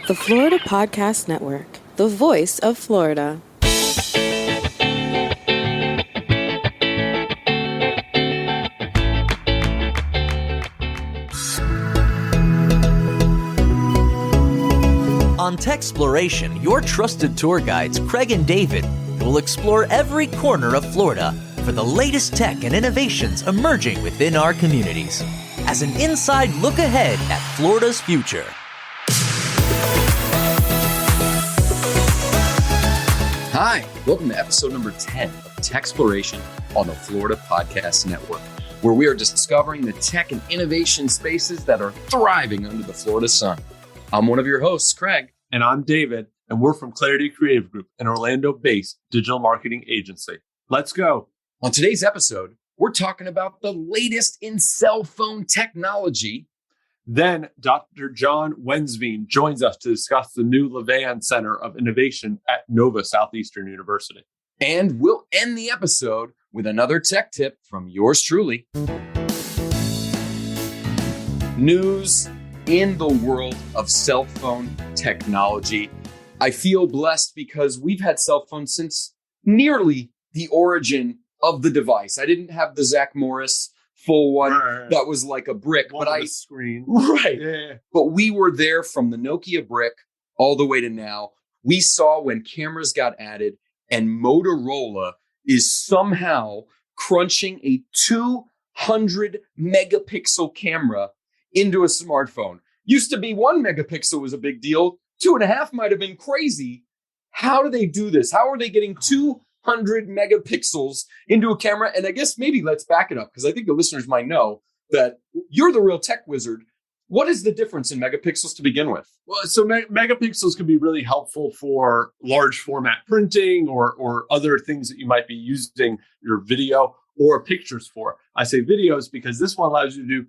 The Florida Podcast Network, the voice of Florida. On TECHxploration, your trusted tour guides, Craig and David, will explore every corner of Florida for the latest tech and innovations emerging within our communities as an inside look ahead at Florida's future. Hi, welcome to episode number 10 of TECHxploration on the Florida Podcast Network, where we are discovering the tech and innovation spaces that are thriving under the Florida sun. I'm one of your hosts, Craig. And I'm David, and we're from Clarity Creative Group, an Orlando-based digital marketing agency. Let's go. On today's episode, we're talking about the latest in cell phone technology. Then Dr. John Wensveen joins us to discuss the new Levan Center of Innovation at Nova Southeastern University. And we'll end the episode with another tech tip from yours truly. News in the world of cell phone technology. I feel blessed because we've had cell phones since nearly the origin of the device. I didn't have the Zach Morris full one that was like a brick, but I screen. Right. Yeah. But we were there from the Nokia brick all the way to now. We saw when cameras got added, and Motorola is somehow crunching a 200 megapixel camera into a smartphone. Used to be 1 megapixel was a big deal. 2.5 might have been crazy. How do they do this? How are they getting 200 megapixels into a camera? And I guess maybe let's back it up, because I think the listeners might know that you're the real tech wizard. What is the difference in megapixels to begin with? Well, so megapixels can be really helpful for large format printing or other things that you might be using your video or pictures for. I say videos because this one allows you to do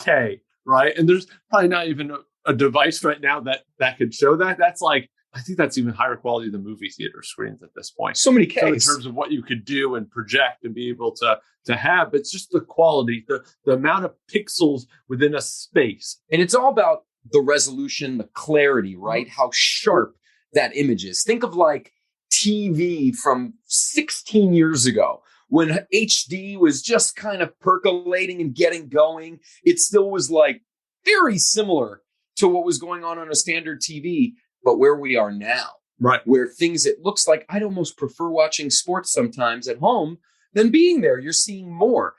8K, right? And there's probably not even a device right now that could show that. That's like, I think that's even higher quality than movie theater screens at this point. So many Ks. So in terms of what you could do and project and be able to have, but it's just the quality, the amount of pixels within a space. And it's all about the resolution, the clarity, right? How sharp that image is. Think of like TV from 16 years ago when HD was just kind of percolating and getting going. It still was like very similar to what was going on a standard TV. But where we are now, right, where things, it looks like I'd almost prefer watching sports sometimes at home than being there. You're seeing more.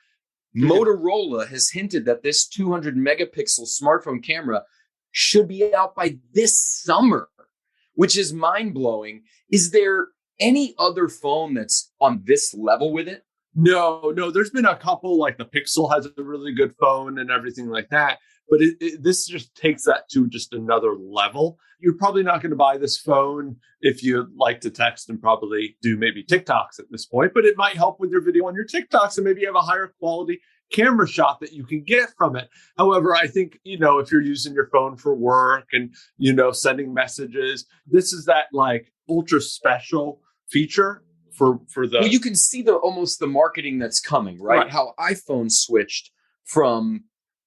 Motorola has hinted that this 200 megapixel smartphone camera should be out by this summer, which is mind blowing. Is there any other phone that's on this level with it? No, there's been a couple, like the Pixel has a really good phone and everything like that. But this just takes that to just another level. You're probably not going to buy this phone if you like to text and probably do maybe TikToks at this point, but it might help with your video on your TikToks and maybe you have a higher quality camera shot that you can get from it. However, I think, if you're using your phone for work and, sending messages, this is that like ultra special feature for the... Well, you can see almost the marketing that's coming, right? How iPhone switched from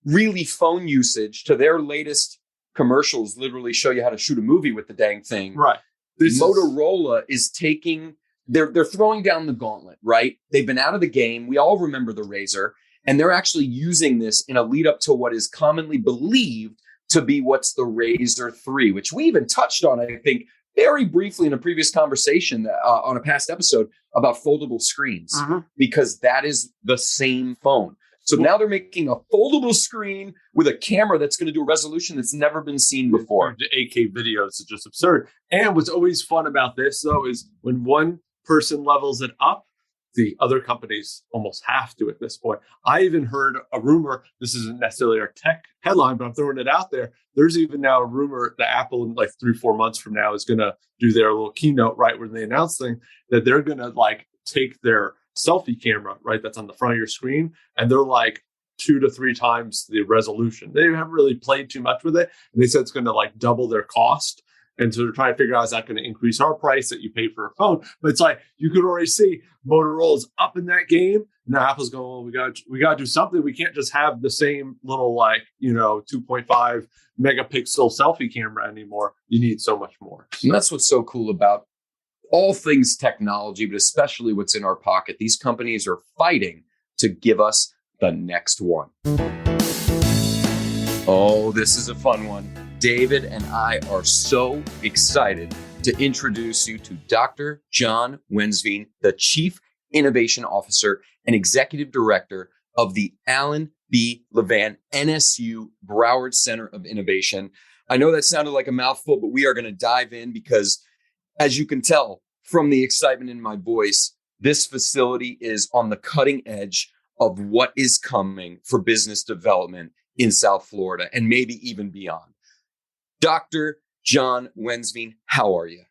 really phone usage to their latest commercials literally show you how to shoot a movie with the dang thing. Right. Motorola is taking, they're throwing down the gauntlet, right? They've been out of the game. We all remember the Razor, and they're actually using this in a lead up to what is commonly believed to be what's the Razor 3, which we even touched on, I think, very briefly in a previous conversation on a past episode about foldable screens, because that is the same phone. So now they're making a foldable screen with a camera that's going to do a resolution that's never been seen before. The 8K videos is just absurd. And what's always fun about this, though, is when one person levels it up, the other companies almost have to at this point. I even heard a rumor, this isn't necessarily our tech headline, but I'm throwing it out there. There's even now a rumor that Apple in like 3-4 months from now is going to do their little keynote, right, when they announce thing, that they're going to like take their selfie camera, right, that's on the front of your screen, and they're like 2 to 3 times the resolution. They haven't really played too much with it, and they said it's going to like double their cost. And so they're trying to figure out, is that going to increase our price that you pay for a phone? But it's like, you could already see Motorola's up in that game. Now Apple's going, well, we got to do something. We can't just have the same little 2.5 megapixel selfie camera anymore. You need so much more. And that's what's so cool about all things technology, but especially what's in our pocket. These companies are fighting to give us the next one. Oh, this is a fun one. David and I are so excited to introduce you to Dr. John Wensveen, the Chief Innovation Officer and Executive Director of the Alan B. Levan NSU Broward Center of Innovation. I know that sounded like a mouthful, but we are going to dive in because, as you can tell from the excitement in my voice, this facility is on the cutting edge of what is coming for business development in South Florida and maybe even beyond. Dr. John Wensveen, how are you?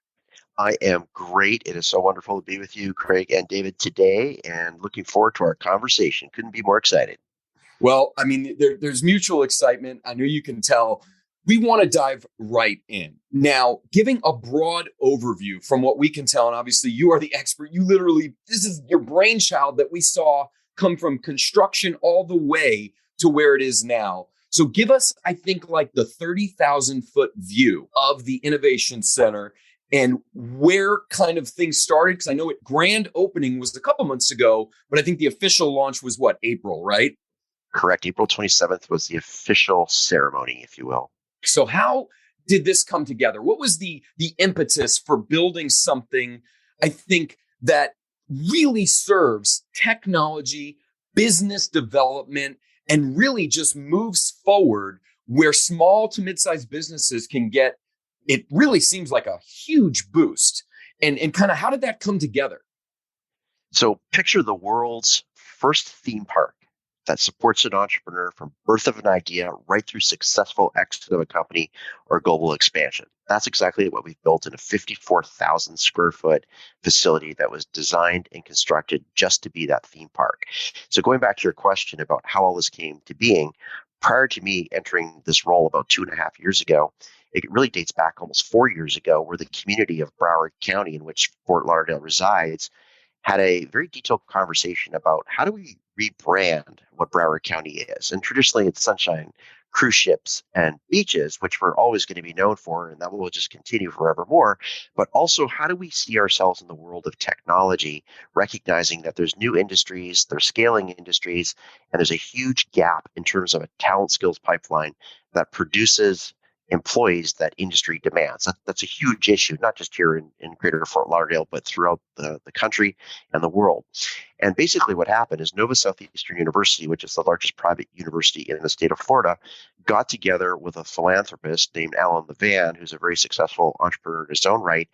I am great. It is so wonderful to be with you, Craig and David, today, and looking forward to our conversation. Couldn't be more excited. Well, I mean, there's mutual excitement. I know you can tell. We want to dive right in. Now, giving a broad overview from what we can tell, and obviously you are the expert. This is your brainchild that we saw come from construction all the way to where it is now. So give us, I think, like the 30,000 foot view of the Innovation Center and where kind of things started. Because I know grand opening was a couple months ago, but I think the official launch was April, right? Correct. April 27th was the official ceremony, if you will. So how did this come together? What was the impetus for building something, I think, that really serves technology, business development, and really just moves forward where small to mid-sized businesses can get, it really seems like a huge boost. And kind of how did that come together? So picture the world's first theme park that supports an entrepreneur from birth of an idea right through successful exit of a company or global expansion. That's exactly what we've built in a 54,000 square foot facility that was designed and constructed just to be that theme park. So going back to your question about how all this came to being, prior to me entering this role about 2.5 years ago, it really dates back almost 4 years ago, where the community of Broward County, in which Fort Lauderdale resides, had a very detailed conversation about how do we rebrand what Broward County is. And traditionally it's sunshine, cruise ships, and beaches, which we're always going to be known for, and that will just continue forevermore. But also, how do we see ourselves in the world of technology, recognizing that there's new industries, there's scaling industries, and there's a huge gap in terms of a talent skills pipeline that produces employees that industry demands. That's a huge issue, not just here in greater Fort Lauderdale, but throughout the country and the world. And basically what happened is Nova Southeastern University, which is the largest private university in the state of Florida, got together with a philanthropist named Alan Levan, who's a very successful entrepreneur in his own right,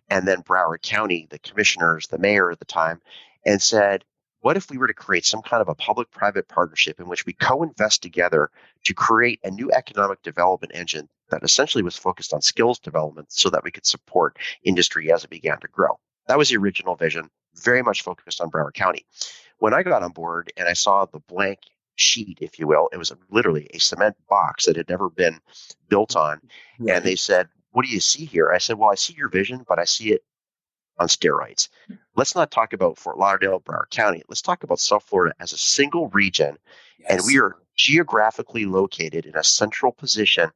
and then Broward County, the commissioners, the mayor at the time, and said, what if we were to create some kind of a public-private partnership in which we co-invest together to create a new economic development engine that essentially was focused on skills development so that we could support industry as it began to grow? That was the original vision, very much focused on Broward County. When I got on board and I saw the blank sheet, if you will, it was literally a cement box that had never been built on. Right. And they said, what do you see here? I said, well, I see your vision, but I see it on steroids. Let's not talk about Fort Lauderdale, Broward County. Let's talk about South Florida as a single region. Yes. And we are geographically located in a central position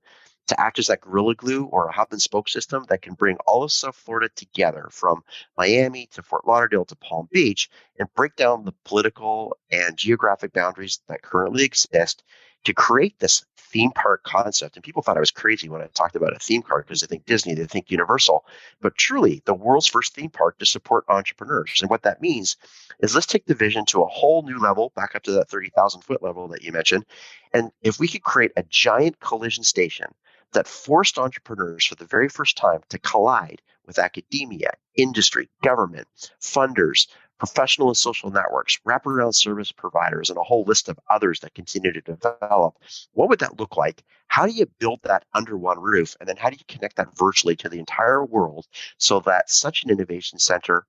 to act as that gorilla glue or a hub and spoke system that can bring all of South Florida together, from Miami to Fort Lauderdale to Palm Beach, and break down the political and geographic boundaries that currently exist to create this theme park concept. And people thought I was crazy when I talked about a theme park because they think Disney, they think Universal, but truly the world's first theme park to support entrepreneurs. And what that means is, let's take the vision to a whole new level, back up to that 30,000 foot level that you mentioned. And if we could create a giant collision station that forced entrepreneurs for the very first time to collide with academia, industry, government, funders, professional and social networks, wraparound service providers, and a whole list of others that continue to develop, what would that look like? How do you build that under one roof? And then how do you connect that virtually to the entire world so that such an innovation center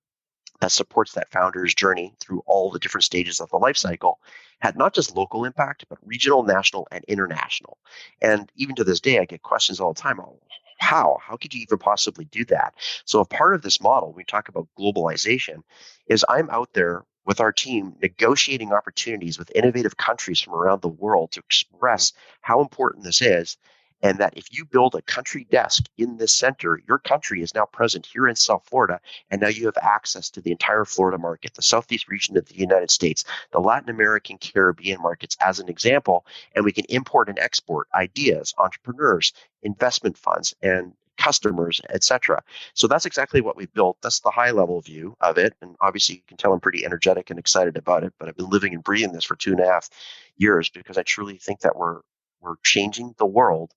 that supports that founder's journey through all the different stages of the life cycle had not just local impact, but regional, national, and international? And even to this day, I get questions all the time. How could you even possibly do that? So a part of this model, we talk about globalization, is I'm out there with our team negotiating opportunities with innovative countries from around the world to express how important this is. And that if you build a country desk in this center, your country is now present here in South Florida. And now you have access to the entire Florida market, the Southeast region of the United States, the Latin American, Caribbean markets, as an example. And we can import and export ideas, entrepreneurs, investment funds, and customers, etc. So that's exactly what we've built. That's the high level view of it. And obviously you can tell I'm pretty energetic and excited about it, but I've been living and breathing this for 2.5 years because I truly think that we're changing the world.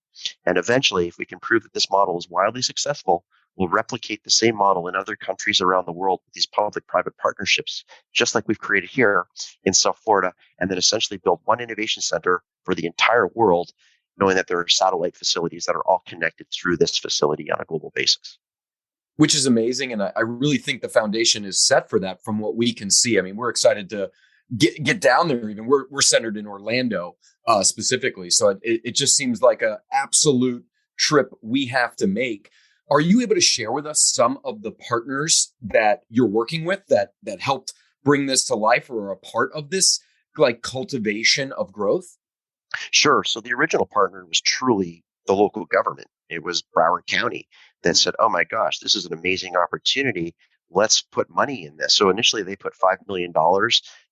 And eventually, if we can prove that this model is wildly successful, we'll replicate the same model in other countries around the world with these public-private partnerships, just like we've created here in South Florida, and then essentially build one innovation center for the entire world, knowing that there are satellite facilities that are all connected through this facility on a global basis. Which is amazing. And I really think the foundation is set for that from what we can see. I mean, we're excited to get down there. Even we're centered in Orlando specifically. So it just seems like an absolute trip we have to make. Are you able to share with us some of the partners that you're working with that helped bring this to life or are a part of this like cultivation of growth? Sure. So the original partner was truly the local government. It was Broward County that said, oh my gosh, this is an amazing opportunity. Let's put money in this. So initially they put $5 million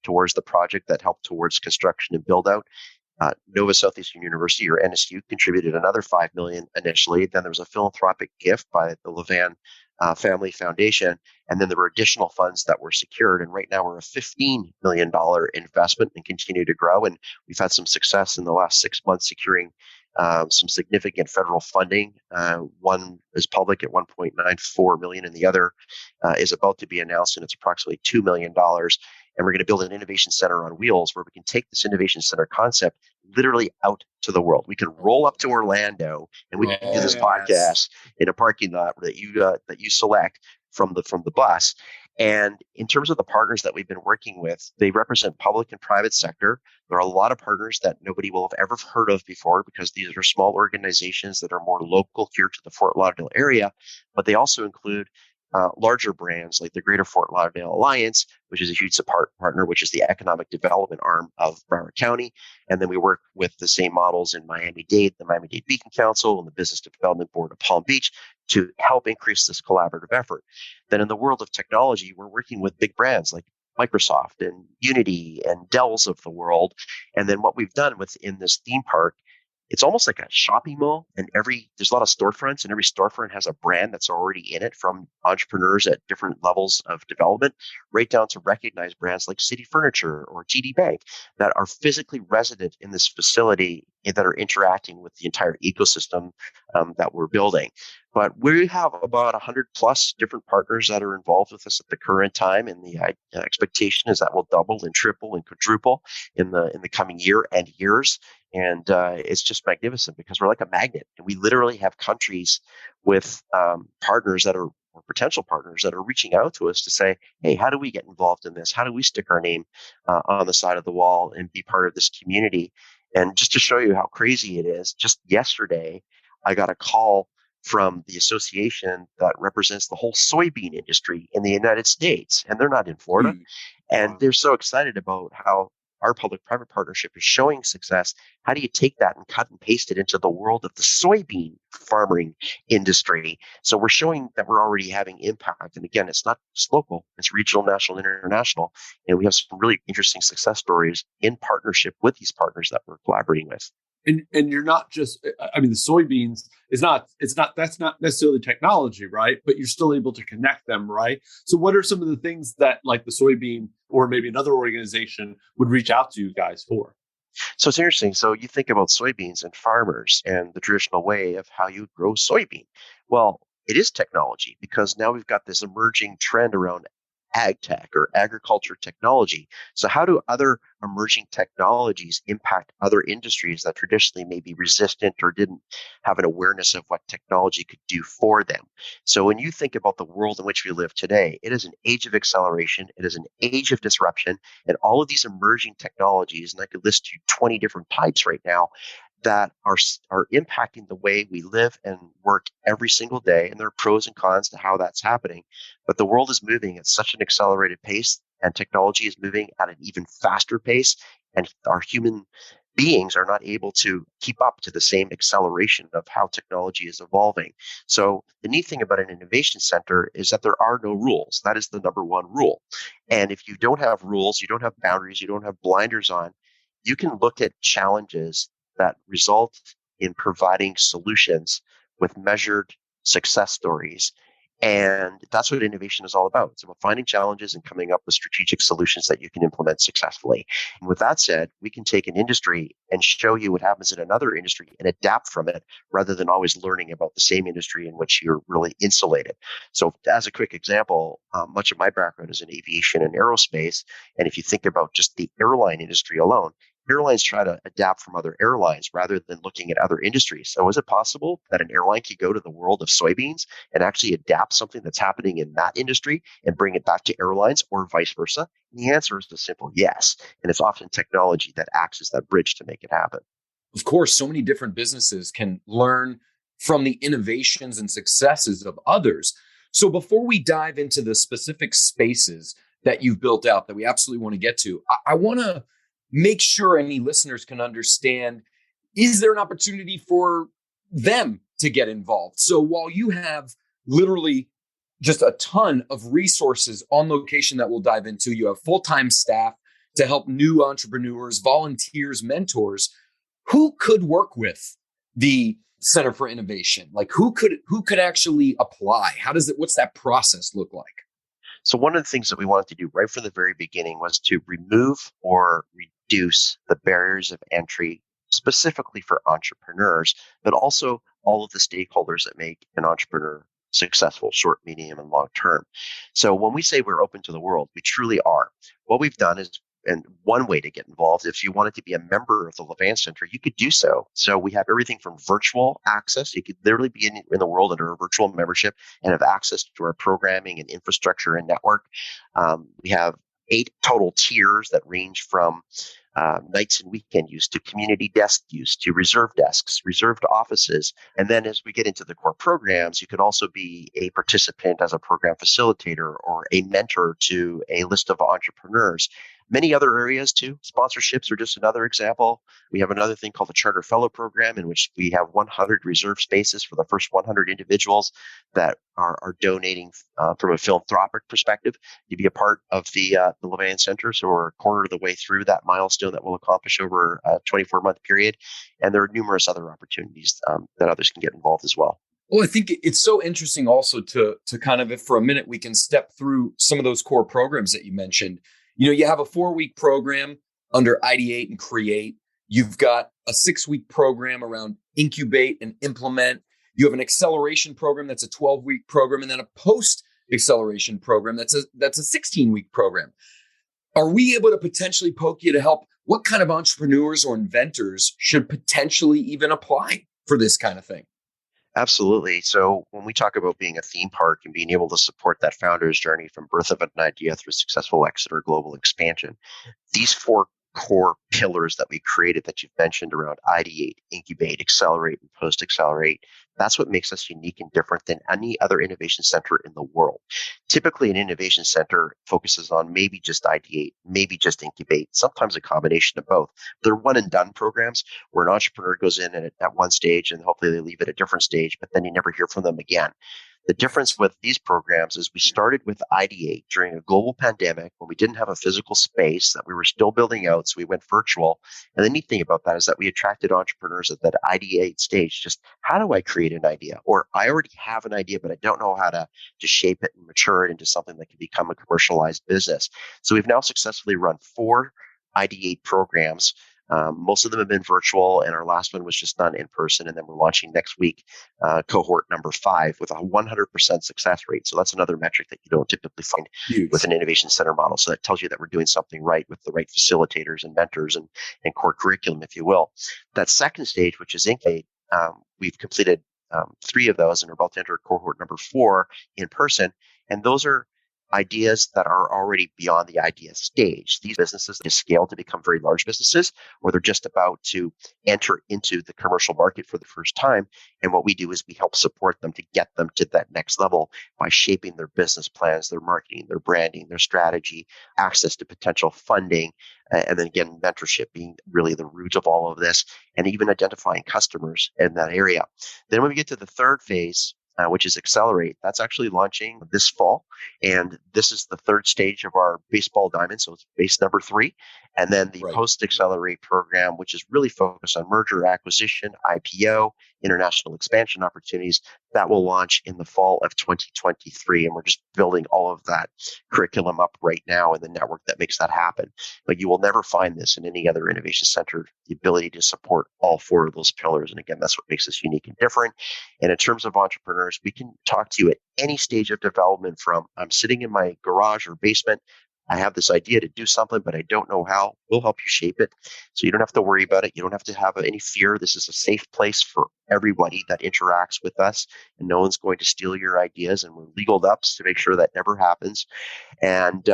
towards the project that helped towards construction and build out. Nova Southeastern University, or NSU, contributed another $5 million initially. Then there was a philanthropic gift by the Levan Family Foundation. And then there were additional funds that were secured. And right now we're a $15 million investment and continue to grow. And we've had some success in the last 6 months securing some significant federal funding. One is public at $1.94 million, and the other is about to be announced, and it's approximately $2 million. And we're going to build an innovation center on wheels where we can take this innovation center concept literally out to the world. We can roll up to Orlando and we can do this podcast in a parking lot that you select from the bus. And in terms of the partners that we've been working with, they represent public and private sector. There are a lot of partners that nobody will have ever heard of before because these are small organizations that are more local here to the Fort Lauderdale area, but they also include larger brands like the Greater Fort Lauderdale Alliance, which is a huge partner, which is the economic development arm of Broward County. And then we work with the same models in Miami-Dade, the Miami-Dade Beacon Council, and the Business Development Board of Palm Beach to help increase this collaborative effort. Then in the world of technology, we're working with big brands like Microsoft and Unity and Dell's of the world. And then what we've done within this theme park, it's almost like a shopping mall, and there's a lot of storefronts, and every storefront has a brand that's already in it, from entrepreneurs at different levels of development, right down to recognized brands like City Furniture or TD Bank that are physically resident in this facility that are interacting with the entire ecosystem that we're building. But we have about 100 plus different partners that are involved with us at the current time, and the expectation is that will double and triple and quadruple in the coming year and years. And it's just magnificent because we're like a magnet, and we literally have countries with partners that are, or potential partners that are reaching out to us to say, hey, how do we get involved in this? How do we stick our name on the side of the wall and be part of this community? And just to show you how crazy it is, just yesterday, I got a call from the association that represents the whole soybean industry in the United States, and they're not in Florida. And they're so excited about how our public-private partnership is showing success. How do you take that and cut and paste it into the world of the soybean farming industry? So we're showing that we're already having impact. And again, it's not just local, it's regional, national, international. And we have some really interesting success stories in partnership with these partners that we're collaborating with. And you're not just, I mean, the soybeans that's not necessarily technology, right? But you're still able to connect them, right? So what are some of the things that like the soybean or maybe another organization would reach out to you guys for? So it's interesting. So you think about soybeans and farmers and the traditional way of how you grow soybean. Well, it is technology because now we've got this emerging trend around ag tech or agriculture technology. So how do other emerging technologies impact other industries that traditionally may be resistant or didn't have an awareness of what technology could do for them? So when you think about the world in which we live today, it is an age of acceleration. It is an age of disruption, and all of these emerging technologies, and I could list you 20 different types right now, that are impacting the way we live and work every single day. And there are pros and cons to how that's happening. But the world is moving at such an accelerated pace and technology is moving at an even faster pace, and our human beings are not able to keep up to the same acceleration of how technology is evolving. So the neat thing about an innovation center is that there are no rules. That is the number one rule. And if you don't have rules, you don't have boundaries, you don't have blinders on, you can look at challenges that result in providing solutions with measured success stories. And that's what innovation is all about. It's about finding challenges and coming up with strategic solutions that you can implement successfully. And with that said, we can take an industry and show you what happens in another industry and adapt from it rather than always learning about the same industry in which you're really insulated. So as a quick example, much of my background is in aviation and aerospace. And if you think about just the airline industry alone, airlines try to adapt from other airlines rather than looking at other industries. So is it possible that an airline could go to the world of soybeans and actually adapt something that's happening in that industry and bring it back to airlines, or vice versa? And the answer is a simple yes. And it's often technology that acts as that bridge to make it happen. Of course, so many different businesses can learn from the innovations and successes of others. So before we dive into the specific spaces that you've built out that we absolutely want to get to, I want to make sure any listeners can understand, is there an opportunity for them to get involved? So while you have literally just a ton of resources on location that we'll dive into, you have full-time staff to help new entrepreneurs, volunteers, mentors, who could work with the Center for Innovation? Like who could actually apply? What's that process look like? So one of the things that we wanted to do right from the very beginning was to remove or reduce the barriers of entry specifically for entrepreneurs, but also all of the stakeholders that make an entrepreneur successful, short, medium, and long term. So when we say we're open to the world, we truly are. What we've done is, and one way to get involved, if you wanted to be a member of the Levan Center, you could do so. So we have everything from virtual access. You could literally be in the world under a virtual membership and have access to our programming and infrastructure and network. We have 8 total tiers that range from nights and weekend use to community desk use to reserve desks, reserved offices. And then as we get into the core programs, you could also be a participant as a program facilitator or a mentor to a list of entrepreneurs. Many other areas too. Sponsorships are just another example. We have another thing called the Charter Fellow Program, in which we have 100 reserved spaces for the first 100 individuals that are donating from a philanthropic perspective to be a part of the Levan Center. So we're a quarter of the way through that milestone that we'll accomplish over a 24-month period. And there are numerous other opportunities that others can get involved as well. Well, I think it's so interesting also to kind of, if for a minute we can step through some of those core programs that you mentioned. You know, you have a 4-week program under Ideate and Create. You've got a 6-week program around Incubate and Implement. You have an acceleration program that's a 12-week program, and then a post-acceleration program that's a 16-week program. Are we able to potentially poke you to help? What kind of entrepreneurs or inventors should potentially even apply for this kind of thing? Absolutely. So when we talk about being a theme park and being able to support that founder's journey from birth of an idea through successful exit or global expansion, these 4 core pillars that we created that you've mentioned around ideate, incubate, accelerate, and post-accelerate, that's what makes us unique and different than any other innovation center in the world. Typically, an innovation center focuses on maybe just ideate, maybe just incubate, sometimes a combination of both. They're one and done programs where an entrepreneur goes in at one stage and hopefully they leave at a different stage, but then you never hear from them again. The difference with these programs is we started with Ideate during a global pandemic when we didn't have a physical space that we were still building out, so we went virtual. And the neat thing about that is that we attracted entrepreneurs at that Ideate stage. Just how do I create an idea? Or I already have an idea, but I don't know how to shape it and mature it into something that can become a commercialized business. So we've now successfully run 4 Ideate programs. Most of them have been virtual, and our last one was just done in person. And then we're launching next week, cohort number 5 with a 100% success rate. So that's another metric that you don't typically find with an innovation center model. So that tells you that we're doing something right with the right facilitators and mentors and core curriculum, if you will. That second stage, which is Incubate, we've completed 3 of those and are about to enter cohort number 4 in person. And those are ideas that are already beyond the idea stage. These businesses that scale to become very large businesses, or they're just about to enter into the commercial market for the first time. And what we do is we help support them to get them to that next level by shaping their business plans, their marketing, their branding, their strategy, access to potential funding, and then again, mentorship being really the root of all of this, and even identifying customers in that area. Then when we get to the third phase, which is Accelerate, that's actually launching this fall. And this is the third stage of our baseball diamond. So it's base number 3. And then the Right. Post Accelerate program, which is really focused on merger, acquisition, IPO, international expansion opportunities, that will launch in the fall of 2023. And we're just building all of that curriculum up right now in the network that makes that happen. But you will never find this in any other innovation center, the ability to support all 4 of those pillars. And again, that's what makes us unique and different. And in terms of entrepreneurs, we can talk to you at any stage of development, from I'm sitting in my garage or basement, I have this idea to do something, but I don't know how. We'll help you shape it. So you don't have to worry about it. You don't have to have any fear. This is a safe place for everybody that interacts with us, and no one's going to steal your ideas. And we're legaled up to make sure that never happens. And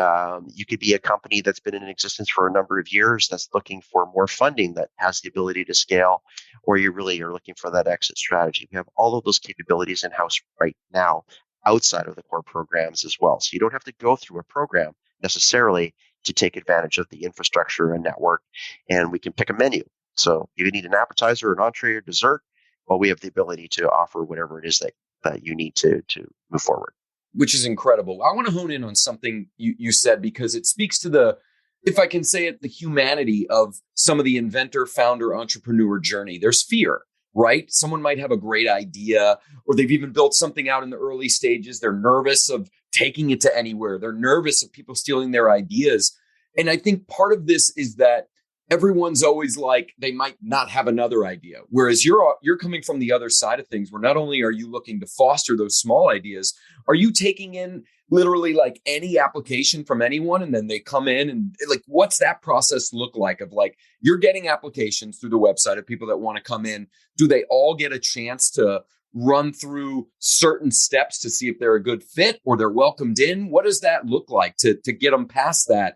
you could be a company that's been in existence for a number of years that's looking for more funding that has the ability to scale, or you really are looking for that exit strategy. We have all of those capabilities in-house right now outside of the core programs as well. So you don't have to go through a program necessarily to take advantage of the infrastructure and network, and we can pick a menu. So if you need an appetizer, an entree, or dessert, well, we have the ability to offer whatever it is that you need to move forward. Which is incredible. I want to hone in on something you said, because it speaks to the, if I can say it, the humanity of some of the inventor, founder, entrepreneur journey. There's fear, right? Someone might have a great idea, or they've even built something out in the early stages. They're nervous of taking it to anywhere. They're nervous of people stealing their ideas. And I think part of this is that everyone's always like, they might not have another idea. Whereas you're coming from the other side of things, where not only are you looking to foster those small ideas, are you taking in literally like any application from anyone, and then they come in, and like, what's that process look like? Of like, you're getting applications through the website of people that want to come in. Do they all get a chance to run through certain steps to see if they're a good fit, or they're welcomed in? What does that look like to get them past that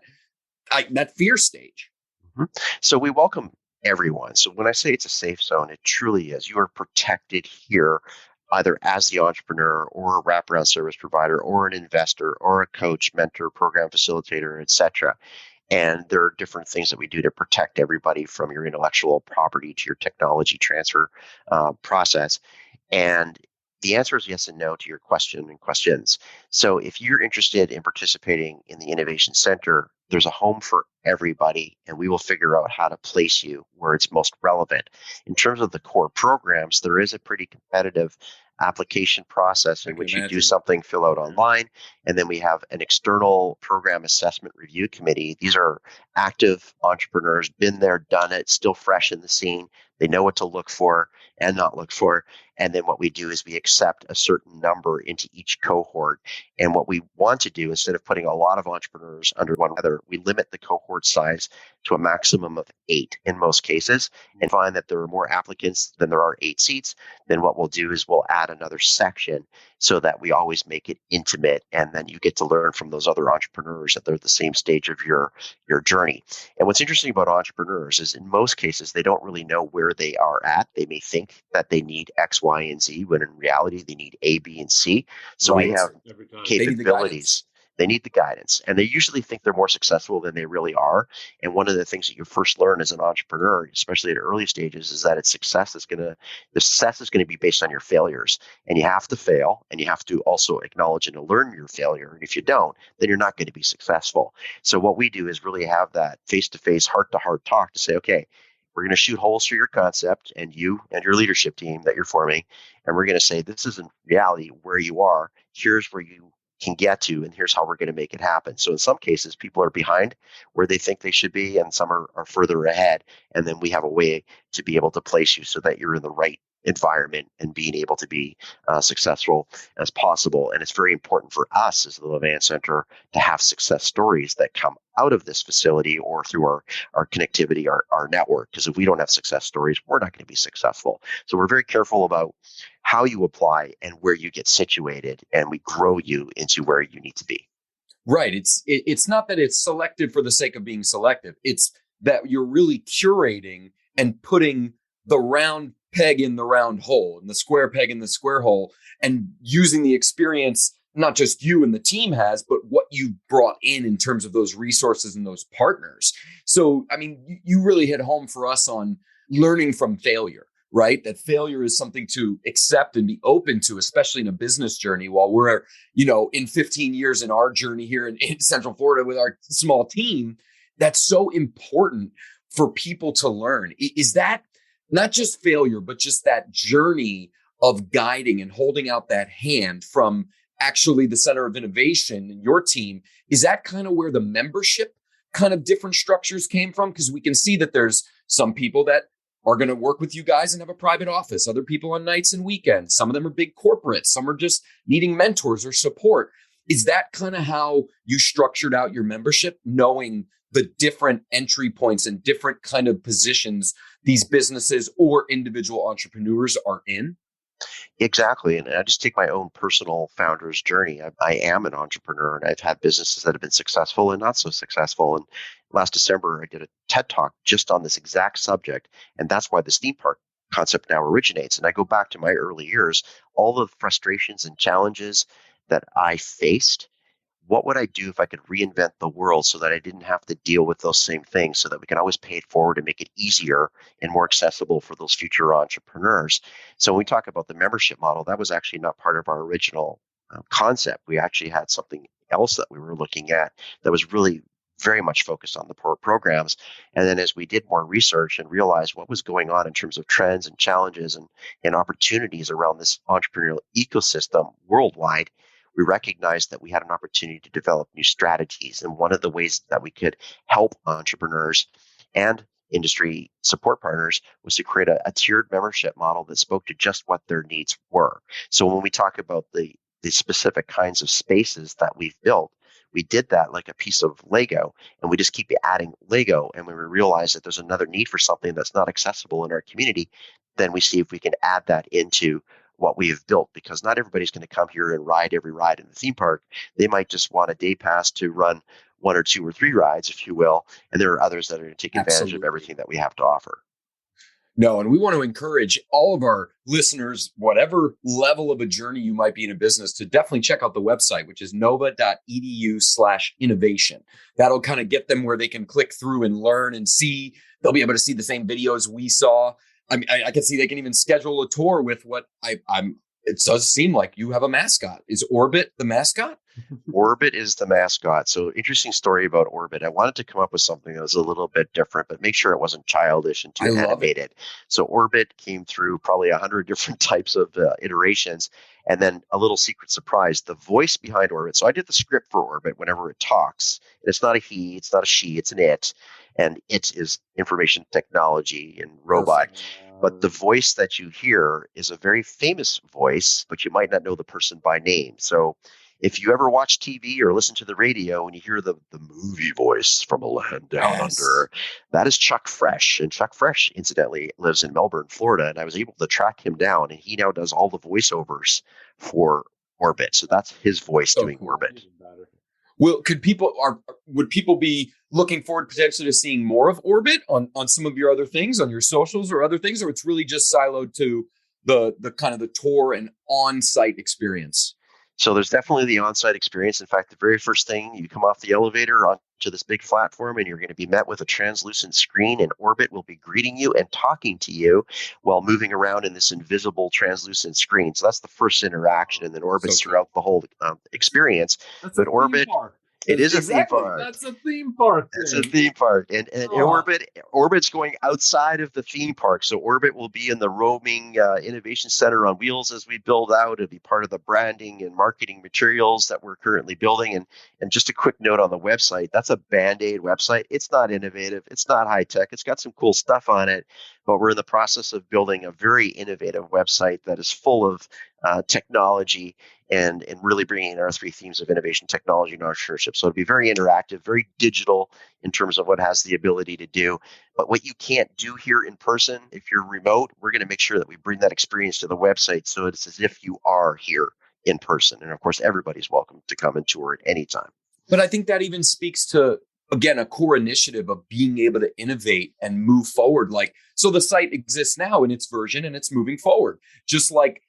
fear stage? Mm-hmm. So we welcome everyone. So when I say it's a safe zone, it truly is. You are protected here, either as the entrepreneur or a wraparound service provider or an investor or a coach, mentor, program facilitator, etc. And there are different things that we do to protect everybody, from your intellectual property to your technology transfer process. And the answer is yes and no to your question and questions. So if you're interested in participating in the Innovation Center, there's a home for everybody, and we will figure out how to place you where it's most relevant. In terms of the core programs, there is a pretty competitive application process in which you do something, fill out online, and then we have an external program assessment review committee. These are active entrepreneurs, been there, done it, still fresh in the scene. They know what to look for and not look for. And then what we do is we accept a certain number into each cohort. And what we want to do, instead of putting a lot of entrepreneurs under one header, we limit the cohort size to a maximum of 8 in most cases, and find that there are more applicants than there are 8 seats. Then what we'll do is we'll add another section so that we always make it intimate. And then you get to learn from those other entrepreneurs that they're at the same stage of your journey. And what's interesting about entrepreneurs is, in most cases, they don't really know where they are at. They may think that they need X, Y, and Z, when in reality, they need A, B, and C. So we have capabilities. They need the guidance, and they usually think they're more successful than they really are. And one of the things that you first learn as an entrepreneur, especially at early stages, is that success is going to be based on your failures, and you have to fail, and you have to also acknowledge and learn your failure. And if you don't, then you're not going to be successful. So what we do is really have that face-to-face, heart-to-heart talk to say, okay, we're going to shoot holes through your concept and you and your leadership team that you're forming, and we're going to say, this is in reality where you are. Here's where you can get to, and here's how we're going to make it happen. So in some cases, people are behind where they think they should be, and some are further ahead. And then we have a way to be able to place you so that you're in the right environment and being able to be successful as possible. And it's very important for us as the Levan Center to have success stories that come out of this facility or through our connectivity, our network. Because if we don't have success stories, we're not going to be successful. So we're very careful about how you apply and where you get situated, and we grow you into where you need to be. Right. It's not that it's selective for the sake of being selective. It's that you're really curating and putting the round peg in the round hole and the square peg in the square hole, and using the experience not just you and the team has, but what you brought in terms of those resources and those partners. So, I mean, you really hit home for us on learning from failure, right? That failure is something to accept and be open to, especially in a business journey. While we're, in 15 years in our journey here in Central Florida with our small team, that's so important for people to learn. Is that not just failure, but just that journey of guiding and holding out that hand from actually the center of innovation in your team? Is that kind of where the membership kind of different structures came from? Because we can see that there's some people that are going to work with you guys and have a private office, other people on nights and weekends. Some of them are big corporates. Some are just needing mentors or support. Is that kind of how you structured out your membership, knowing the different entry points and different kind of positions these businesses or individual entrepreneurs are in? Exactly. And I just take my own personal founder's journey. I am an entrepreneur, and I've had businesses that have been successful and not so successful. And last December, I did a TED Talk just on this exact subject. And that's why the theme park concept now originates. And I go back to my early years, all the frustrations and challenges that I faced. What would I do if I could reinvent the world so that I didn't have to deal with those same things, so that we can always pay it forward and make it easier and more accessible for those future entrepreneurs? So when we talk about the membership model, that was actually not part of our original concept. We actually had something else that we were looking at that was really very much focused on the programs. And then as we did more research and realized what was going on in terms of trends and challenges and opportunities around this entrepreneurial ecosystem worldwide, we recognized that we had an opportunity to develop new strategies. And one of the ways that we could help entrepreneurs and industry support partners was to create a tiered membership model that spoke to just what their needs were. So when we talk about the specific kinds of spaces that we've built, we did that like a piece of Lego, and we just keep adding Lego. And when we realize that there's another need for something that's not accessible in our community, then we see if we can add that into what we have built, because not everybody's going to come here and ride every ride in the theme park. They might just want a day pass to run one or two or three rides, if you will. And there are others that are going to take advantage of everything that we have to offer. No, and we want to encourage all of our listeners, whatever level of a journey you might be in a business, to definitely check out the website, which is nova.edu/innovation. That'll kind of get them where they can click through and learn and see. They'll be able to see the same videos we saw. I mean, I can see they can even schedule a tour with what I'm. It does seem like you have a mascot. Is Orbit the mascot? Orbit is the mascot. So interesting story about Orbit. I wanted to come up with something that was a little bit different, but make sure it wasn't childish and too animated. So Orbit came through probably 100 different types of iterations. And then a little secret surprise, the voice behind Orbit. So I did the script for Orbit whenever it talks. And it's not a he, it's not a she, it's an it. And it is information technology and robot. But the voice that you hear is a very famous voice, but you might not know the person by name. So if you ever watch TV or listen to the radio and you hear the movie voice from a land down under, that is Chuck Fresh. And Chuck Fresh, incidentally, lives in Melbourne, Florida. And I was able to track him down, and he now does all the voiceovers for Orbit. So that's his voice doing Orbit. Well, would people be looking forward potentially to seeing more of Orbit on some of your other things, on your socials or other things, or it's really just siloed to the kind of the tour and on-site experience? So there's definitely the on-site experience. In fact, the very first thing, you come off the elevator onto this big platform, and you're going to be met with a translucent screen, and Orbit will be greeting you and talking to you while moving around in this invisible translucent screen. So that's the first interaction, and then Orbit's throughout the whole experience. But Orbit, it is a theme park. That's a theme park. It's a theme park. And Orbit's going outside of the theme park. So Orbit will be in the roaming innovation center on wheels as we build out. It'll be part of the branding and marketing materials that we're currently building. And just a quick note on the website, that's a Band-Aid website. It's not innovative. It's not high tech. It's got some cool stuff on it. But we're in the process of building a very innovative website that is full of technology and really bringing in our three themes of innovation, technology, and entrepreneurship. So it'll be very interactive, very digital in terms of what it has the ability to do. But what you can't do here in person, if you're remote, we're going to make sure that we bring that experience to the website so it's as if you are here in person. And of course, everybody's welcome to come and tour at any time. But I think that even speaks to, again, a core initiative of being able to innovate and move forward. Like, so the site exists now in its version and it's moving forward, just like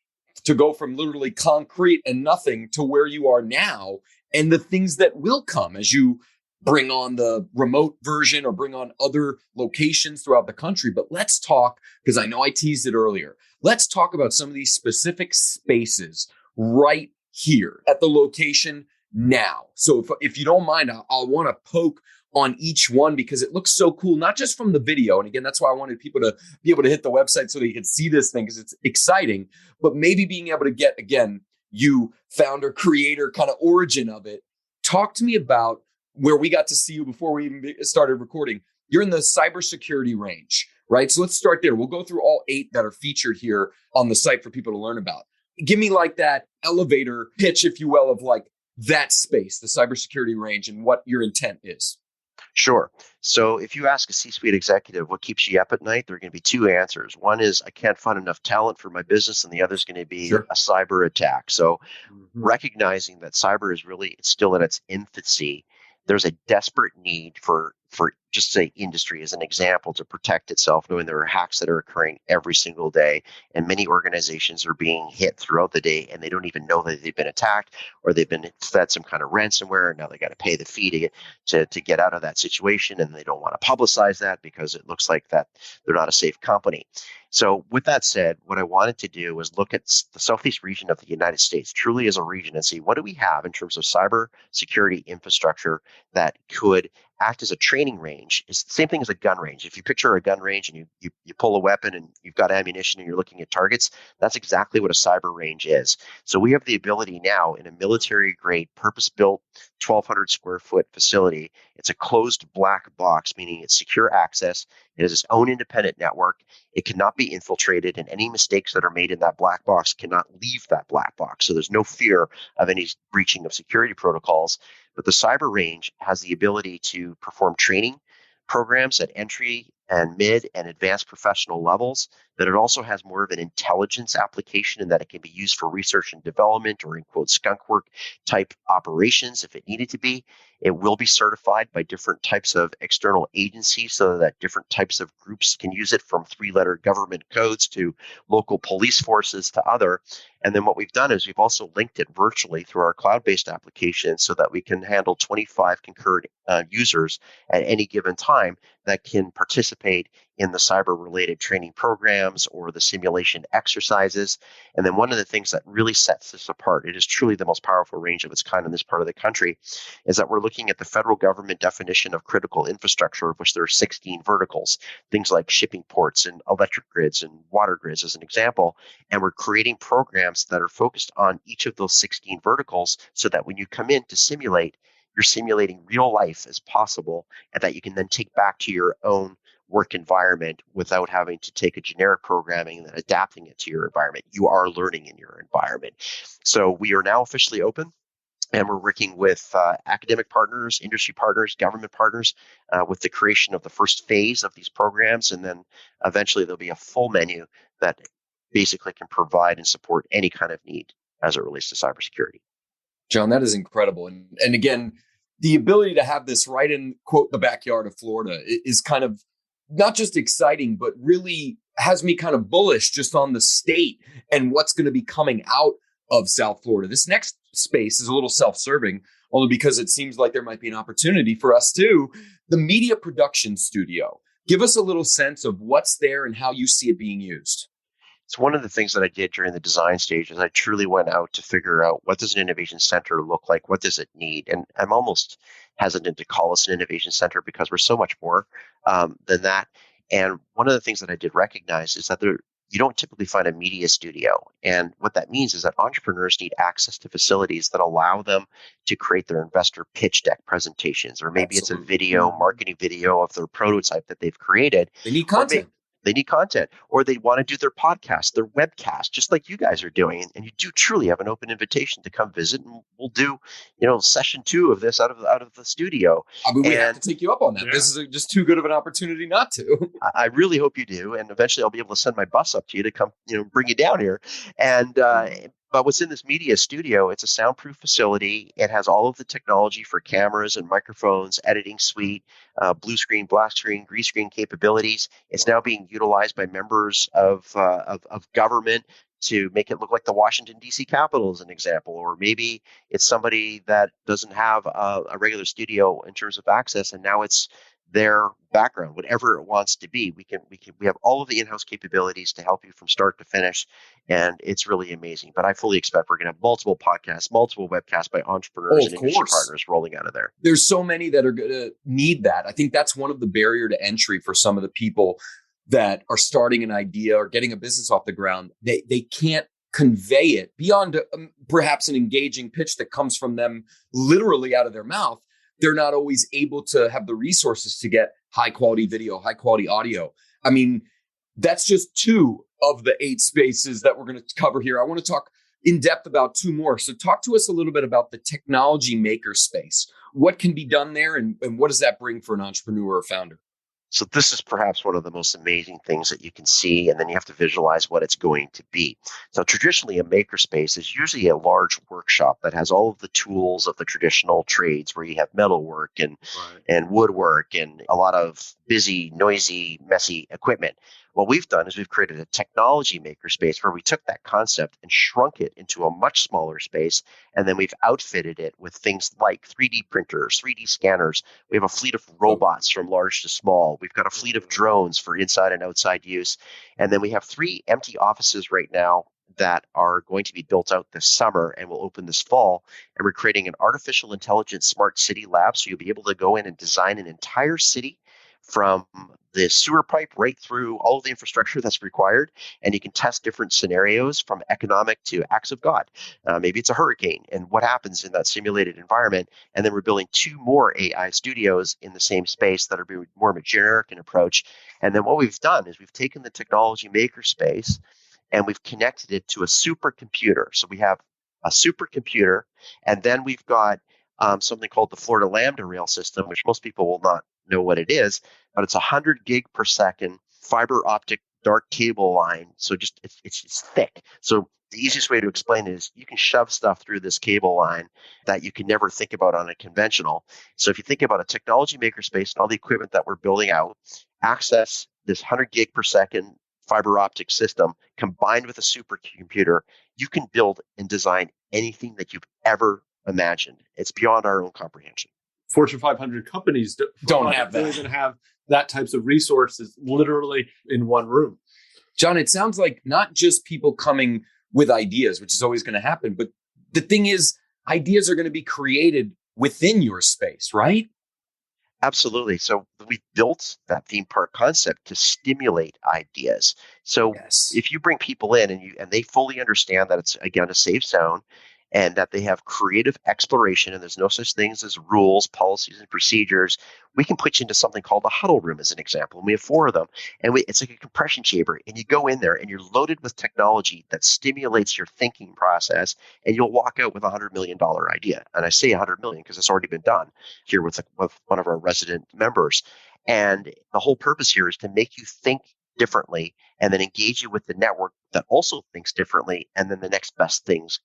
to go from literally concrete and nothing to where you are now and the things that will come as you bring on the remote version or bring on other locations throughout the country. But let's talk, because I know I teased it earlier, let's talk about some of these specific spaces right here at the location now. So if you don't mind, I'll want to poke on each one because it looks so cool, not just from the video. And again, that's why I wanted people to be able to hit the website so they could see this thing because it's exciting, but maybe being able to get, again, you founder, creator, kind of origin of it. Talk to me about where we got to see you before we even started recording. You're in the cybersecurity range, right? So let's start there. We'll go through all 8 that are featured here on the site for people to learn about. Give me like that elevator pitch, if you will, of like that space, the cybersecurity range, and what your intent is. Sure. So if you ask a C-suite executive what keeps you up at night, there are going to be 2 answers. One is I can't find enough talent for my business, and the other is going to be a cyber attack. So recognizing that cyber is really still in its infancy, there's a desperate need for just say industry as an example to protect itself, knowing there are hacks that are occurring every single day, and many organizations are being hit throughout the day and they don't even know that they've been attacked or they've been fed some kind of ransomware, and now they got to pay the fee to get out of that situation, and they don't want to publicize that because it looks like that they're not a safe company. So with that said, what I wanted to do was look at the Southeast region of the United States truly as a region and see what do we have in terms of cyber security infrastructure that could act as a training range. It's the same thing as a gun range. If you picture a gun range and you pull a weapon and you've got ammunition and you're looking at targets, that's exactly what a cyber range is. So we have the ability now in a military grade, purpose-built 1,200 square foot facility. It's a closed black box, meaning it's secure access. It has its own independent network. It cannot be infiltrated, and any mistakes that are made in that black box cannot leave that black box. So there's no fear of any breaching of security protocols. But the cyber range has the ability to perform training programs at entry and mid and advanced professional levels, that it also has more of an intelligence application in that it can be used for research and development or in quote skunk work type operations if it needed to be. It will be certified by different types of external agencies so that different types of groups can use it, from 3-letter government codes to local police forces to other. And then what we've done is we've also linked it virtually through our cloud-based application so that we can handle 25 concurrent users at any given time that can participate in the cyber-related training programs or the simulation exercises. And then one of the things that really sets this apart, it is truly the most powerful range of its kind in this part of the country, is that we're looking at the federal government definition of critical infrastructure, of which there are 16 verticals, things like shipping ports and electric grids and water grids as an example. And we're creating programs that are focused on each of those 16 verticals so that when you come in to simulate, you're simulating real life as possible, and that you can then take back to your own work environment without having to take a generic programming and then adapting it to your environment. You are learning in your environment. So we are now officially open, and we're working with academic partners, industry partners, government partners with the creation of the first phase of these programs. And then eventually there'll be a full menu that basically can provide and support any kind of need as it relates to cybersecurity. John, that is incredible. And again, the ability to have this right in, quote, the backyard of Florida is kind of not just exciting, but really has me kind of bullish just on the state and what's going to be coming out of South Florida. This next space is a little self-serving, only because it seems like there might be an opportunity for us too. The media production studio. Give us a little sense of what's there and how you see it being used. It's one of the things that I did during the design stage is I truly went out to figure out, what does an innovation center look like? What does it need? And I'm almost hesitant to call us an innovation center because we're so much more than that. And one of the things that I did recognize is that you don't typically find a media studio. And what that means is that entrepreneurs need access to facilities that allow them to create their investor pitch deck presentations, or maybe Absolutely. It's a video, marketing video of their prototype that they've created. They need content. They need content, or they want to do their podcast, their webcast, just like you guys are doing. And you do truly have an open invitation to come visit, and we'll do, session 2 of this out of the studio. I mean, we have to take you up on that. Yeah. This is just too good of an opportunity not to. I really hope you do, and eventually I'll be able to send my bus up to you to come, bring you down here. And But what's in this media studio, it's a soundproof facility. It has all of the technology for cameras and microphones, editing suite, blue screen, black screen, green screen capabilities. It's now being utilized by members of government to make it look like the Washington, D.C. Capitol as an example. Or maybe it's somebody that doesn't have a regular studio in terms of access, and now it's their background, whatever it wants to be. We have all of the in-house capabilities to help you from start to finish, and it's really amazing. But I fully expect we're going to have multiple podcasts, multiple webcasts by entrepreneurs and industry partners rolling out of there. There's so many that are going to need that. I think that's one of the barrier to entry for some of the people that are starting an idea or getting a business off the ground. They can't convey it beyond perhaps an engaging pitch that comes from them literally out of their mouth. They're not always able to have the resources to get high quality video, high quality audio. I mean, that's just 2 of the 8 spaces that we're going to cover here. I want to talk in depth about 2 more. So talk to us a little bit about the technology makerspace. What can be done there, and what does that bring for an entrepreneur or founder? So this is perhaps one of the most amazing things that you can see, and then you have to visualize what it's going to be. So traditionally, a makerspace is usually a large workshop that has all of the tools of the traditional trades, where you have metalwork and woodwork and a lot of busy, noisy, messy equipment. What we've done is we've created a technology makerspace where we took that concept and shrunk it into a much smaller space, and then we've outfitted it with things like 3D printers, 3D scanners. We have a fleet of robots from large to small. We've got a fleet of drones for inside and outside use. And then we have 3 empty offices right now that are going to be built out this summer and will open this fall. And we're creating an artificial intelligence smart city lab. So you'll be able to go in and design an entire city from the sewer pipe right through all of the infrastructure that's required. And you can test different scenarios from economic to acts of God. Maybe it's a hurricane and what happens in that simulated environment. And then we're building 2 more AI studios in the same space that are more of a generic approach. And then what we've done is we've taken the technology makerspace and we've connected it to a supercomputer. So we have a supercomputer, and then we've got something called the Florida Lambda rail system, which most people will not know what it is, but it's 100 gig per second fiber optic dark cable line. So just it's thick. So the easiest way to explain it is you can shove stuff through this cable line that you can never think about on a conventional. So if you think about a technology makerspace and all the equipment that we're building out, access this 100 gig per second fiber optic system combined with a supercomputer, you can build and design anything that you've ever imagined. It's beyond our own comprehension. Fortune 500 companies don't have that. Even have that types of resources literally in one room. John, it sounds like not just people coming with ideas, which is always going to happen, but the thing is, ideas are going to be created within your space, right? Absolutely. So we built that theme park concept to stimulate ideas. So if you bring people in and they fully understand that it's, again, a safe zone, and that they have creative exploration, and there's no such things as rules, policies, and procedures, we can put you into something called a Huddle Room as an example. And we have 4 of them. And it's like a compression chamber. And you go in there and you're loaded with technology that stimulates your thinking process, and you'll walk out with a $100 million idea. And I say $100 million because it's already been done here with one of our resident members. And the whole purpose here is to make you think differently and then engage you with the network that also thinks differently, and then the next best things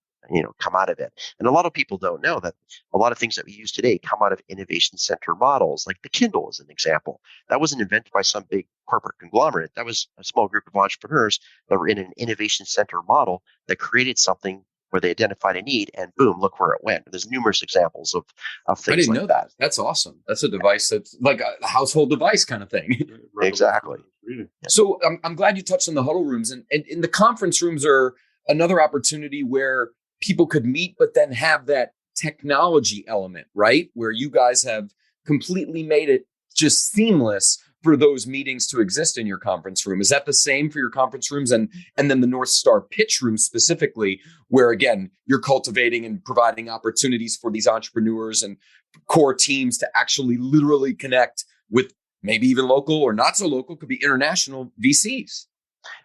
come out of it. And a lot of people don't know that a lot of things that we use today come out of innovation center models, like the Kindle as an example. That wasn't invented by some big corporate conglomerate. That was a small group of entrepreneurs that were in an innovation center model that created something where they identified a need, and boom, look where it went. There's numerous examples of things. I didn't know that. That's awesome. That's a device that's like a household device kind of thing. Exactly. So I'm glad you touched on the huddle rooms, and in the conference rooms are another opportunity where people could meet, but then have that technology element, right? Where you guys have completely made it just seamless for those meetings to exist in your conference room. Is that the same for your conference rooms? And then the North Star pitch room specifically, where again, you're cultivating and providing opportunities for these entrepreneurs and core teams to actually literally connect with maybe even local or not so local, could be international VCs.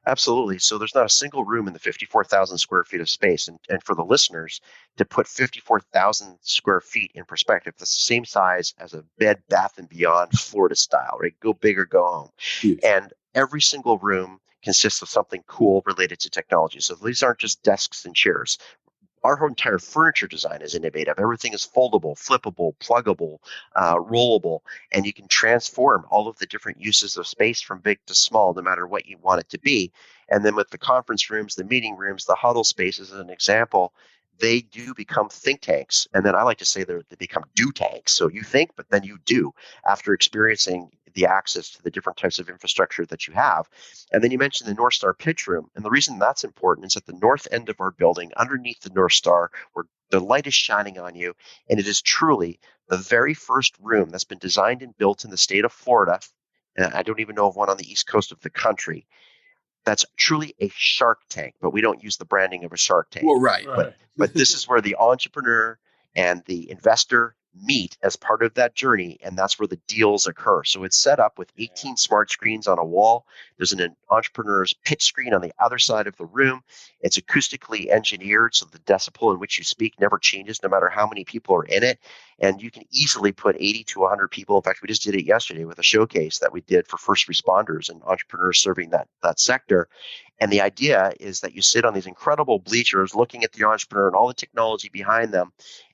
Absolutely. So there's not a single room in the 54,000 square feet of space. And for the listeners, to put 54,000 square feet in perspective, that's the same size as a Bed Bath & Beyond Florida style, right? Go big or go home. Huge. And every single room consists of something cool related to technology. So these aren't just desks and chairs. Our whole entire furniture design is innovative. Everything is foldable, flippable, pluggable, rollable, and you can transform all of the different uses of space from big to small, no matter what you want it to be. And then with the conference rooms, the meeting rooms, the huddle spaces, as an example, they do become think tanks. And then I like to say they become do tanks. So you think, but then you do after experiencing the access to the different types of infrastructure that you have. And then you mentioned the North Star pitch room. And the reason that's important is at the north end of our building, underneath the North Star, where the light is shining on you. And it is truly the very first room that's been designed and built in the state of Florida. And I don't even know of one on the east coast of the country. That's truly a shark tank, but we don't use the branding of a shark tank. Well, right. But this is where the entrepreneur and the investor meet as part of that journey, and that's where the deals occur. So it's set up with 18 smart screens on a wall. There's an entrepreneur's pitch screen on the other side of the room. It's acoustically engineered, so the decibel in which you speak never changes no matter how many people are in it. And you can easily put 80 to 100 people. In fact, we just did it yesterday with a showcase that we did for first responders and entrepreneurs serving that sector. And the idea is that you sit on these incredible bleachers looking at the entrepreneur and all the technology behind them,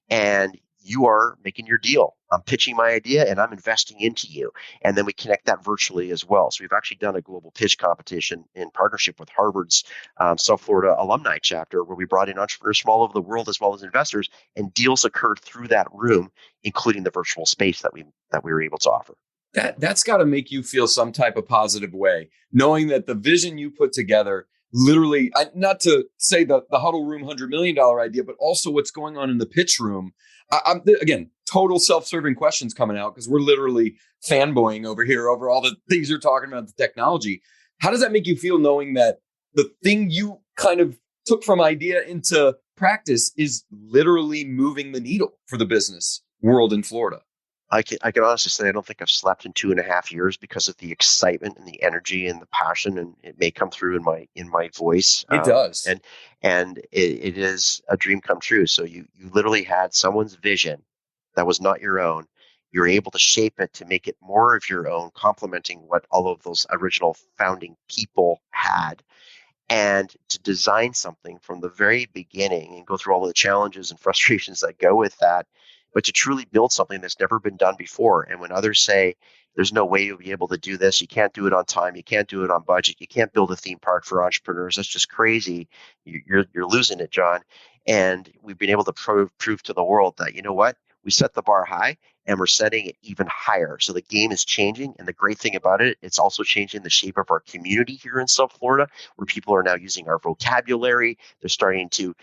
and you are making your deal. I'm pitching my idea and I'm investing into you. And then we connect that virtually as well. So we've actually done a global pitch competition in partnership with Harvard's South Florida alumni chapter, where we brought in entrepreneurs from all over the world as well as investors, and deals occurred through that room, including the virtual space that we were able to offer. That's got to make you feel some type of positive way, knowing that the vision you put together, literally, not to say the Huddle Room $100 million idea, but also what's going on in the pitch room. I'm again, total self-serving questions coming out because we're literally fanboying over here over all the things you're talking about, the technology. How does that make you feel knowing that the thing you kind of took from idea into practice is literally moving the needle for the business world in Florida? I can honestly say I don't think I've slept in 2.5 years because of the excitement and the energy and the passion, and it may come through in my voice. It does, and it is a dream come true. So you literally had someone's vision that was not your own. You're able to shape it to make it more of your own, complementing what all of those original founding people had, and to design something from the very beginning and go through all of the challenges and frustrations that go with that, but to truly build something that's never been done before. And when others say, there's no way you'll be able to do this, you can't do it on time, you can't do it on budget, you can't build a theme park for entrepreneurs, that's just crazy, you're losing it, John. And we've been able to prove to the world that, you know what, we set the bar high and we're setting it even higher. So the game is changing. And the great thing about it, it's also changing the shape of our community here in South Florida, where people are now using our vocabulary. They're starting to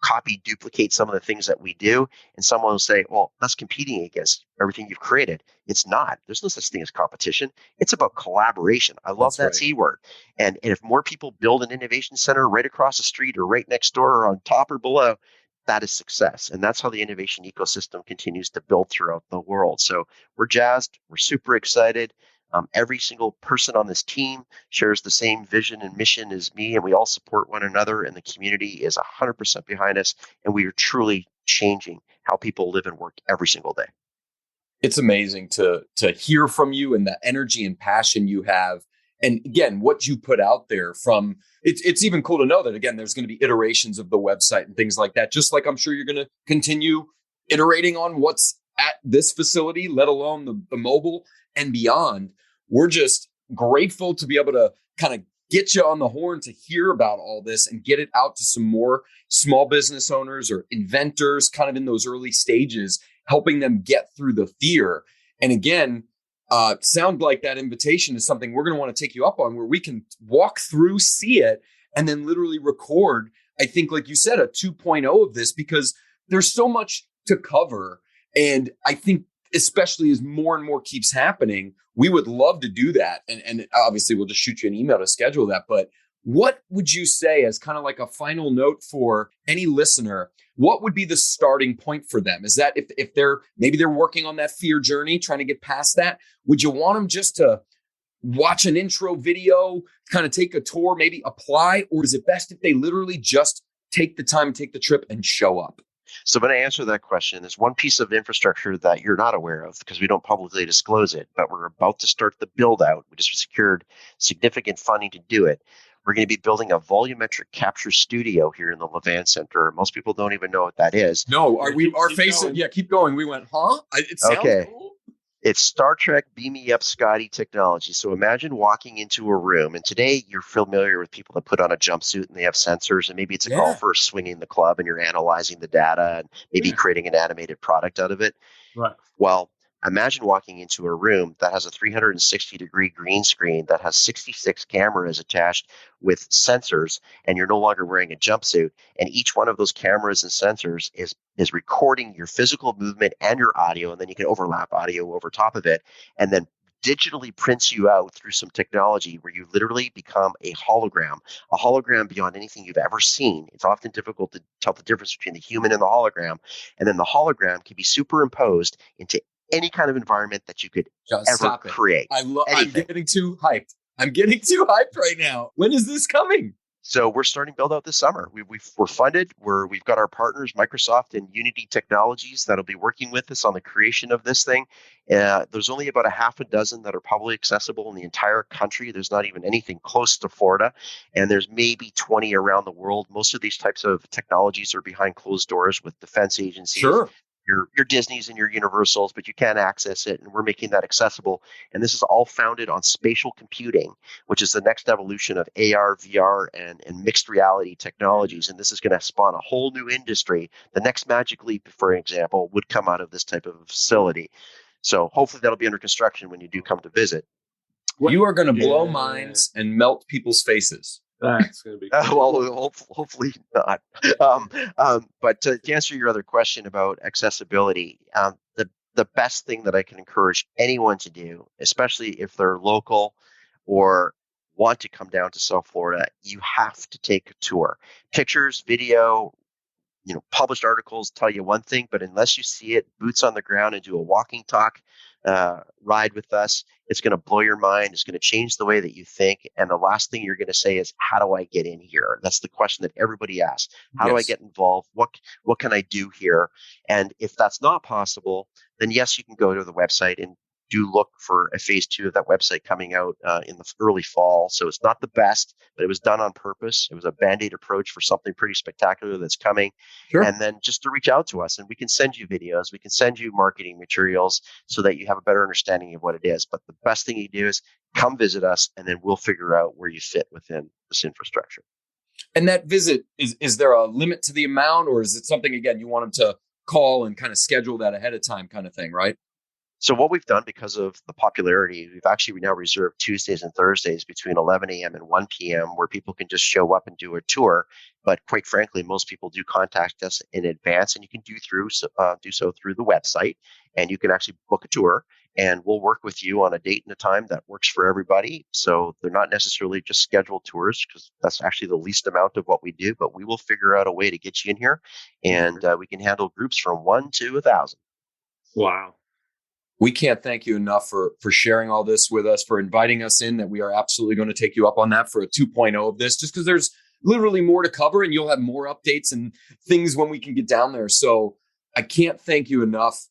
copy, duplicate some of the things that we do. And someone will say, well, that's competing against everything you've created. It's not. There's no such thing as competition. It's about collaboration. I love that C word. And if more people build an innovation center right across the street or right next door or on top or below, that is success. And that's how the innovation ecosystem continues to build throughout the world. So we're jazzed. We're super excited. Every single person on this team shares the same vision and mission as me, and we all support one another, and the community is 100% behind us, and we are truly changing how people live and work every single day. It's amazing to hear from you and the energy and passion you have. And again, what you put out there from, it's even cool to know that, again, there's going to be iterations of the website and things like that, just like I'm sure you're going to continue iterating on what's at this facility, let alone the mobile and beyond. We're just grateful to be able to kind of get you on the horn to hear about all this and get it out to some more small business owners or inventors kind of in those early stages, helping them get through the fear. And again, sound like that invitation is something we're going to want to take you up on, where we can walk through, see it, and then literally record, I think, like you said, a 2.0 of this, because there's so much to cover. And I think especially as more and more keeps happening, we would love to do that. And obviously we'll just shoot you an email to schedule that. But what would you say as kind of like a final note for any listener? What would be the starting point for them? Is that if maybe they're working on that fear journey, trying to get past that, would you want them just to watch an intro video, kind of take a tour, maybe apply? Or is it best if they literally just take the time, take the trip and show up? So when I answer that question, there's one piece of infrastructure that you're not aware of because we don't publicly disclose it, but we're about to start the build out. We just secured significant funding to do it. We're going to be building a volumetric capture studio here in the Levan Center. Most people don't even know what that is. No, are we? Our Keep faces, going. yeah, keep going. We went, huh? It sounds Okay. cool. It's Star Trek Beam Me Up Scotty technology. So imagine walking into a room, and today you're familiar with people that put on a jumpsuit and they have sensors, and maybe it's a golfer swinging the club and you're analyzing the data and maybe creating an animated product out of it. Right. Well, imagine walking into a room that has a 360-degree green screen that has 66 cameras attached with sensors, and you're no longer wearing a jumpsuit. And each one of those cameras and sensors is recording your physical movement and your audio, and then you can overlap audio over top of it, and then digitally prints you out through some technology where you literally become a hologram beyond anything you've ever seen. It's often difficult to tell the difference between the human and the hologram. And then the hologram can be superimposed into any kind of environment that you could ever create. I'm getting too hyped. I'm getting too hyped right now. When is this coming? So we're starting to build out this summer. We're funded. We've got our partners, Microsoft and Unity Technologies, that'll be working with us on the creation of this thing. There's only about a half a dozen that are publicly accessible in the entire country. There's not even anything close to Florida, and there's maybe 20 around the world. Most of these types of technologies are behind closed doors with defense agencies. Sure. Your Disneys and your Universals, but you can't access it, and we're making that accessible. And this is all founded on spatial computing, which is the next evolution of AR, VR, and mixed reality technologies. And this is going to spawn a whole new industry. The next Magic Leap, for example, would come out of this type of facility. So hopefully that'll be under construction when you do come to visit. You are going to blow minds and melt people's faces. That's going to be cool. Well, hopefully not. But to answer your other question about accessibility, the best thing that I can encourage anyone to do, especially if they're local or want to come down to South Florida, you have to take a tour. Pictures, video, published articles tell you one thing, but unless you see it, boots on the ground, and do a walking talk ride with us, it's going to blow your mind. It's going to change the way that you think. And the last thing you're going to say is, how do I get in here? That's the question that everybody asks. How do I get involved? What can I do here? And if that's not possible, then yes, you can go to the website and do look for a phase 2 of that website coming out in the early fall. So it's not the best, but it was done on purpose. It was a Band-Aid approach for something pretty spectacular that's coming. Sure. And then just to reach out to us, and we can send you videos, we can send you marketing materials so that you have a better understanding of what it is. But the best thing you do is come visit us, and then we'll figure out where you fit within this infrastructure. And that visit, is there a limit to the amount, or is it something, again, you want them to call and kind of schedule that ahead of time kind of thing, right? So what we've done, because of the popularity, we've actually now reserved Tuesdays and Thursdays between 11 a.m. and 1 p.m. where people can just show up and do a tour. But quite frankly, most people do contact us in advance, and you can do so through the website, and you can actually book a tour, and we'll work with you on a date and a time that works for everybody. So they're not necessarily just scheduled tours, because that's actually the least amount of what we do, but we will figure out a way to get you in here, and we can handle groups from 1 to 1,000. Wow. We can't thank you enough for sharing all this with us, for inviting us in, that we are absolutely going to take you up on that for a 2.0 of this, just because there's literally more to cover, and you'll have more updates and things when we can get down there. So I can't thank you enough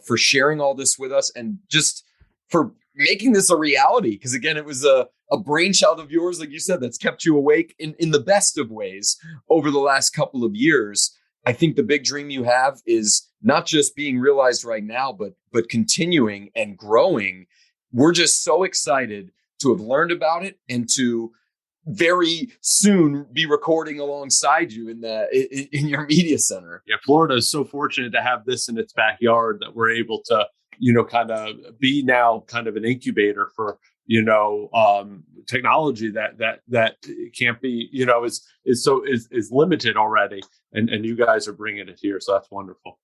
for sharing all this with us, and just for making this a reality. Because again, it was a brainchild of yours, like you said, that's kept you awake in the best of ways over the last couple of years. I think the big dream you have is not just being realized right now, but continuing and growing. We're just so excited to have learned about it, and to very soon be recording alongside you in your media center. Yeah, Florida is so fortunate to have this in its backyard that we're able to, kind of be now kind of an incubator for, technology that can't be, is limited already. And you guys are bringing it here. So that's wonderful.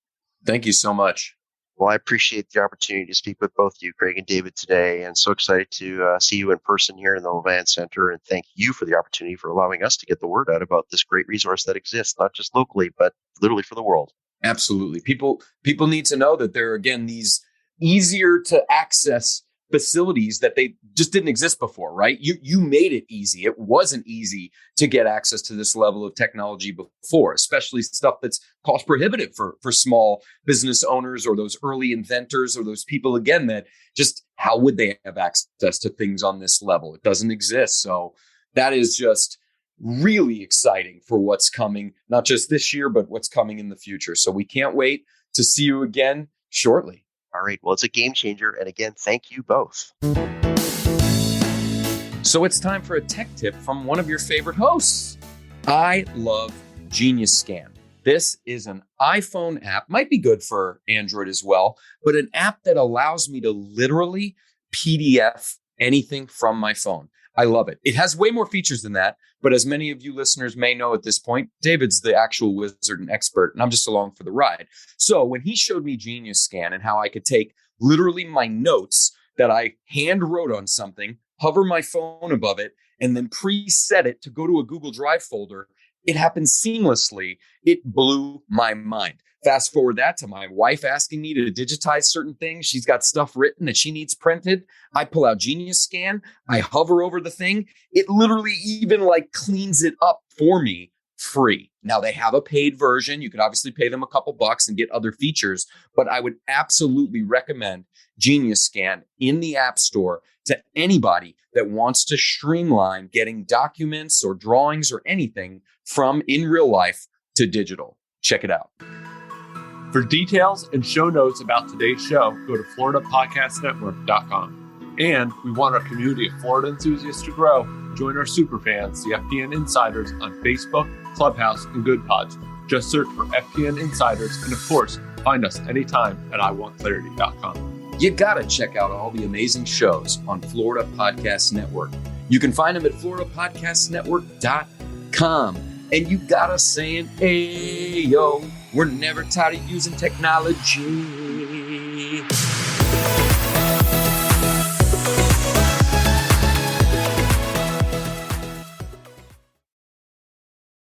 Thank you so much. Well, I appreciate the opportunity to speak with both you, Craig and David, today, and so excited to see you in person here in the Levan Center. And thank you for the opportunity for allowing us to get the word out about this great resource that exists, not just locally, but literally for the world. Absolutely. People need to know that there are, again, these easier to access facilities that they just didn't exist before, right? You made it easy. It wasn't easy to get access to this level of technology before, especially stuff that's cost prohibitive for small business owners or those early inventors or those people, again, that just, how would they have access to things on this level? It doesn't exist. So that is just really exciting for what's coming, not just this year, but what's coming in the future. So we can't wait to see you again shortly. All right. Well, it's a game changer. And again, thank you both. So it's time for a tech tip from one of your favorite hosts. I love Genius Scan. This is an iPhone app, might be good for Android as well, but an app that allows me to literally PDF anything from my phone. I love it. It has way more features than that, but as many of you listeners may know at this point, David's the actual wizard and expert, and I'm just along for the ride. So when he showed me Genius Scan and how I could take literally my notes that I hand wrote on something, hover my phone above it, and then preset it to go to a Google Drive folder, it happened seamlessly. It blew my mind. Fast forward that to my wife asking me to digitize certain things. She's got stuff written that she needs printed. I pull out Genius Scan. I hover over the thing. It literally even like cleans it up for me free. Now they have a paid version. You could obviously pay them a couple bucks and get other features, but I would absolutely recommend Genius Scan in the App Store to anybody that wants to streamline getting documents or drawings or anything from in real life to digital. Check it out. For details and show notes about today's show, go to floridapodcastnetwork.com. And we want our community of Florida enthusiasts to grow. Join our superfans, the FPN Insiders, on Facebook, Clubhouse, and Good Pods. Just search for FPN Insiders, and of course, find us anytime at iwantclarity.com. You gotta check out all the amazing shows on Florida Podcast Network. You can find them at floridapodcastnetwork.com. And you got us saying, hey, yo, we're never tired of using technology.